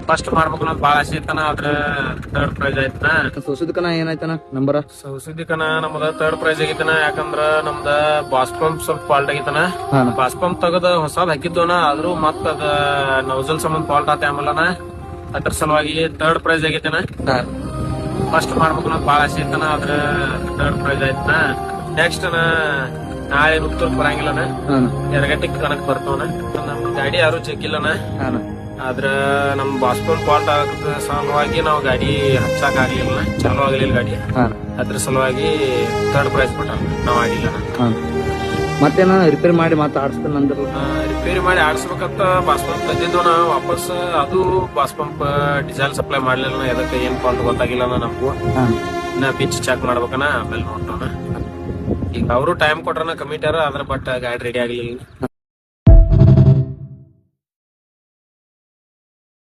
First ಮಾಡ್ಬೇಕು ಅಂತ ಬಾಳ ಆಸೆ ಇತ್ತನ ಆದ್ರ ಥರ್ಡ್ ಪ್ರೈಸ್ ಆಯ್ತನ. ಸೋಸುದಕ್ಕನ ಏನಾಯ್ತನ ನಂಬರ ಸೌಸಿದಿಕನ ನಮ್ದ ಥರ್ಡ್ ಪ್ರೈಸ್ ಆಗಿತ್ತನ. ಯಾಕಂದ್ರ ನಮ್ದ ಬಾಸ್ ಪಂಪ್ ಸ್ವಲ್ಪ ಫಾಲ್ಟ್ ಆಗಿತ್ತನ. ಬಾಸ್ ಪಂಪ್ ತಗದ ಹೊಸಾದ್ ಹಾಕಿದ್ದೋನ ಆದ್ರೂ ಮತ್ತ ಅದ ನೌಜಲ್ ಸಂಬಂಧ ಫಾಲ್ಟ್ ಆತ ಆಮೇಲನ ಅದ್ರ ಸಲುವಾಗಿ ಥರ್ಡ್ ಪ್ರೈಸ್ ಆಗೈತನ. ಫಸ್ಟ್ ಮಾಡ್ಬೇಕು ಅಂತ ಬಾಳ ಆಸೆ ಇತ್ತನ ಆದ್ರ ಥರ್ಡ್ ಪ್ರೈಸ್ ಆಯ್ತನ. ನೆಕ್ಸ್ಟ್ ನಾಳೆ ಉತ್ತರ ಬರಂಗಿಲ್ಲನ, 2 ಗಂಟೆಗೆ ಕನಕ್ ಬರ್ತವನ. ನಮ್ ಗಾಡಿ ಯಾರು ಜಗ್ಗಿಲ್ಲನ, ಆದ್ರ ನಮ್ ಬಾಸ್ಪನ್ ಫಾಲ್ಟ್ ಆಗದ ಸಲುವಾಗಿ ನಾವ್ ಗಾಡಿ ಹಚ್ಚಾಕ್ ಆಗ್ಲಿಲ್ಲ, ಚಾಲು ಆಗ್ಲಿಲ್ಲ ಗಾಡಿ. ಅದ್ರ ಸಲುವಾಗಿ ಥರ್ಡ್ ಪ್ರೈಸ್ ಕೊಟ್ಟ ನಾವ್ ಆಗಿಲ್ಲ. ಮತ್ತೇನ ರಿಪೇರ್ ಮಾಡಿ ಮತ್ತೆ ಆಡ್ಸ್ತಾನ ಅಂದ್ರ ರಿಪೇರಿ ಮಾಡಿ ಆಡ್ಸ್ಬೇಕಂತ ಬಾಸ್ ಪಂಪ್ ತಂದಿದ್ವು ನಾ ವಾಪಸ್. ಅದು ಬಾಸ್ ಪಂಪ್ ಡೀಸೆಲ್ ಸಪ್ಲೈ ಮಾಡ್ಲಿಲ್ಲ, ಎದಕ್ಕೆ ಏನ್ ಫಾಲ್ಟ್ ಗೊತ್ತಾಗಿಲ್ಲ ನಮಗೂ. ಇನ್ನ ಪಿಚ್ ಚೆಕ್ ಮಾಡ್ಬೇಕನ, ಆಮೇಲೆ ನೋಡ್ತವನ. ಈಗ ಅವರು ಟೈಮ್ ಕೊಟ್ರನ ಕಮಿಟಿಯರ್, ಅದ್ರ ಬಟ್ ಗಾಡಿ ರೆಡಿ ಆಗ್ಲಿಲ್ಲ.